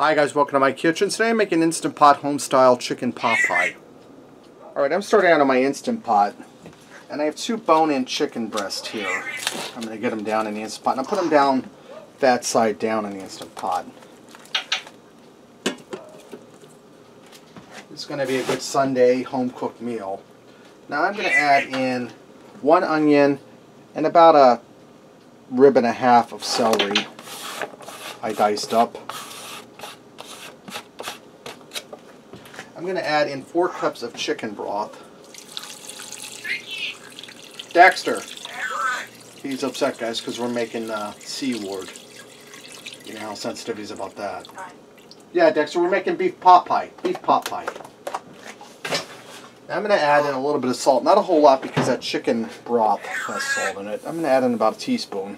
Hi guys, welcome to my kitchen. Today I'm making Instant Pot Homestyle chicken pot pie. Alright, I'm starting out on my Instant Pot. And I have 2 bone-in chicken breasts here. I'm going to get them down in the Instant Pot. And I'll put them down fat side down in the Instant Pot. It's going to be a good Sunday home-cooked meal. Now I'm going to add in 1 onion and about a rib and a half of celery I diced up. I'm going to add in 4 cups of chicken broth. Dexter! He's upset, guys, because we're making C-word. You know how sensitive he's about that. Yeah, Dexter, we're making beef pot pie. Beef pot pie. Now I'm going to add in a little bit of salt. Not a whole lot because that chicken broth has salt in it. I'm going to add in about a teaspoon.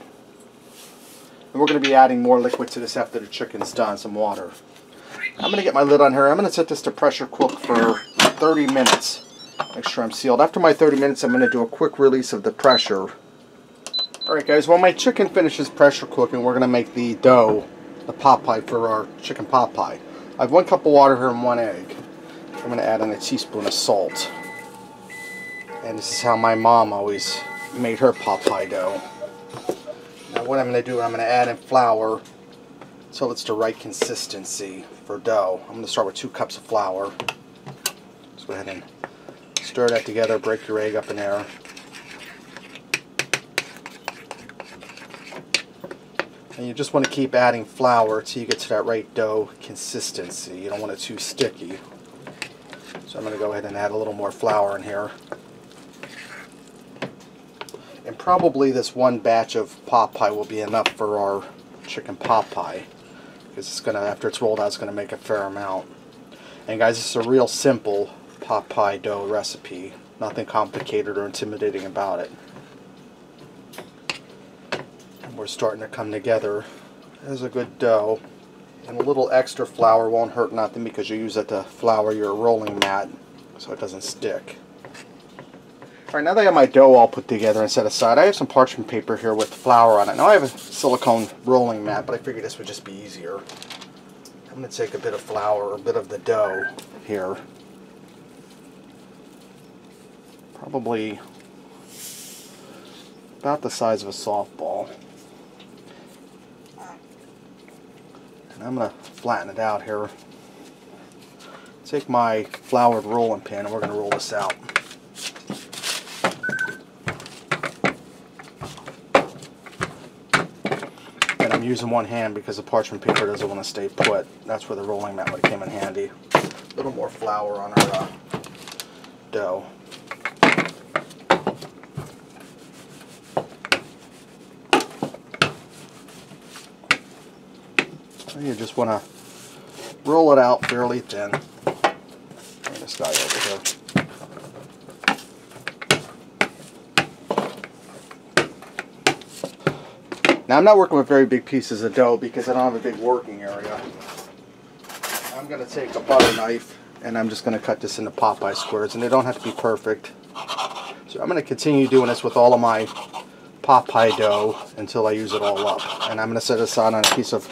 And we're going to be adding more liquid to this after the chicken's done, some water. I'm going to get my lid on here. I'm going to set this to pressure cook for 30 minutes. Make sure I'm sealed. After my 30 minutes, I'm going to do a quick release of the pressure. Alright guys, while my chicken finishes pressure cooking, we're going to make the dough, the pot pie for our chicken pot pie. I have 1 cup of water here and 1 egg. I'm going to add in a teaspoon of salt. And this is how my mom always made her pot pie dough. Now what I'm going to do, I'm going to add in flour until it's the right consistency for dough. I'm going to start with 2 cups of flour. Let's go ahead and stir that together, break your egg up in there. And you just want to keep adding flour until you get to that right dough consistency. You don't want it too sticky. So I'm going to go ahead and add a little more flour in here. And probably this 1 batch of pot pie will be enough for our chicken pot pie. Because it's going to, after it's rolled out, it's going to make a fair amount. And guys, this is a real simple pot pie dough recipe. Nothing complicated or intimidating about it. And we're starting to come together as a good dough. And a little extra flour won't hurt nothing because you use it to flour your rolling mat so it doesn't stick. Alright, now that I have my dough all put together and set aside, I have some parchment paper here with flour on it. Now I have a silicone rolling mat, but I figured this would just be easier. I'm going to take a bit of flour, a bit of the dough here. Probably about the size of a softball. And I'm going to flatten it out here. Take my floured rolling pin and we're going to roll this out. And I'm using 1 hand because the parchment paper doesn't want to stay put. That's where the rolling mat would have came in handy. A little more flour on our dough. You just want to roll it out fairly thin. Bring this guy over here. Now I'm not working with very big pieces of dough because I don't have a big working area. I'm going to take a butter knife and I'm just going to cut this into pot pie squares, and they don't have to be perfect. So I'm going to continue doing this with all of my pot pie dough until I use it all up. And I'm going to set this on a piece of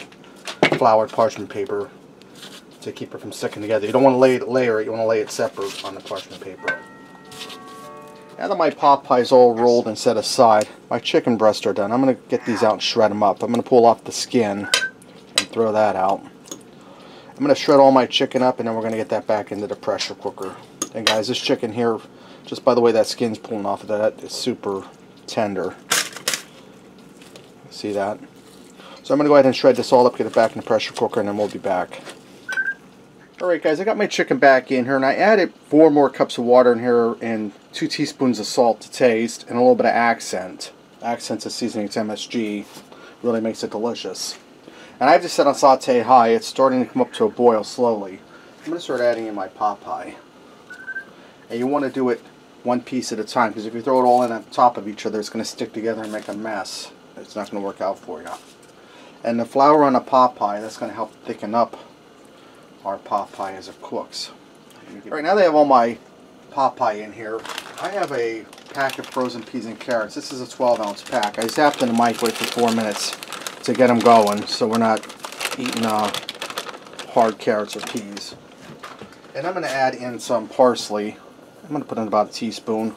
floured parchment paper to keep it from sticking together. You don't want to layer it, you want to lay it separate on the parchment paper. Now that my pot pie is all rolled and set aside, my chicken breasts are done. I'm going to get these out and shred them up. I'm going to pull off the skin and throw that out. I'm going to shred all my chicken up and then we're going to get that back into the pressure cooker. And guys, this chicken here, just by the way that skin's pulling off of that, is super tender. See that? So I'm going to go ahead and shred this all up, get it back in the pressure cooker, and then we'll be back. Alright guys, I got my chicken back in here, and I added 4 more cups of water in here and 2 teaspoons of salt to taste, and a little bit of accent. Accent's a seasoning, it's MSG. Really makes it delicious. And I have this set on saute high. It's starting to come up to a boil slowly. I'm going to start adding in my pot pie. And you want to do it 1 piece at a time, because if you throw it all in on top of each other, it's going to stick together and make a mess. It's not going to work out for you. And the flour on a pot pie, that's going to help thicken up our pot pie as it cooks. Right now that I have all my pot pie in here, I have a pack of frozen peas and carrots. This is a 12-ounce pack. I zapped in the microwave for 4 minutes to get them going, so we're not eating hard carrots or peas. And I'm going to add in some parsley. I'm going to put in about a teaspoon.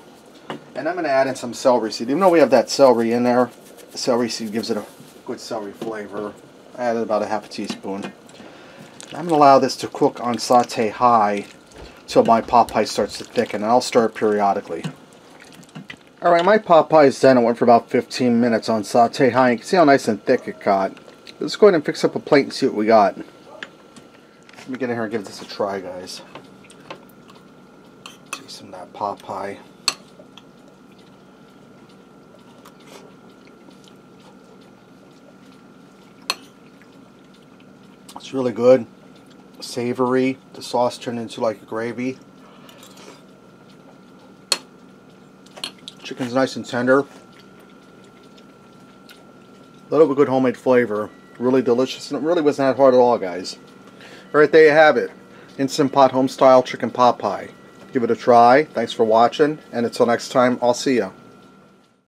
And I'm going to add in some celery seed. Even though we have that celery in there, the celery seed gives it a good celery flavor. I added about a half a teaspoon. I'm going to allow this to cook on saute high till my pot pie starts to thicken, and I'll stir it periodically. Alright, my pot pie is done. It went for about 15 minutes on saute high. You can see how nice and thick it got. Let's go ahead and fix up a plate and see what we got. Let me get in here and give this a try, guys. See some of that pot pie. It's really good. Savory. The sauce turned into like a gravy. Chicken's nice and tender. A little bit of good homemade flavor. Really delicious. And it really wasn't that hard at all, guys. Alright, there you have it. Instant Pot Homestyle Chicken Pot Pie. Give it a try. Thanks for watching. And until next time, I'll see ya.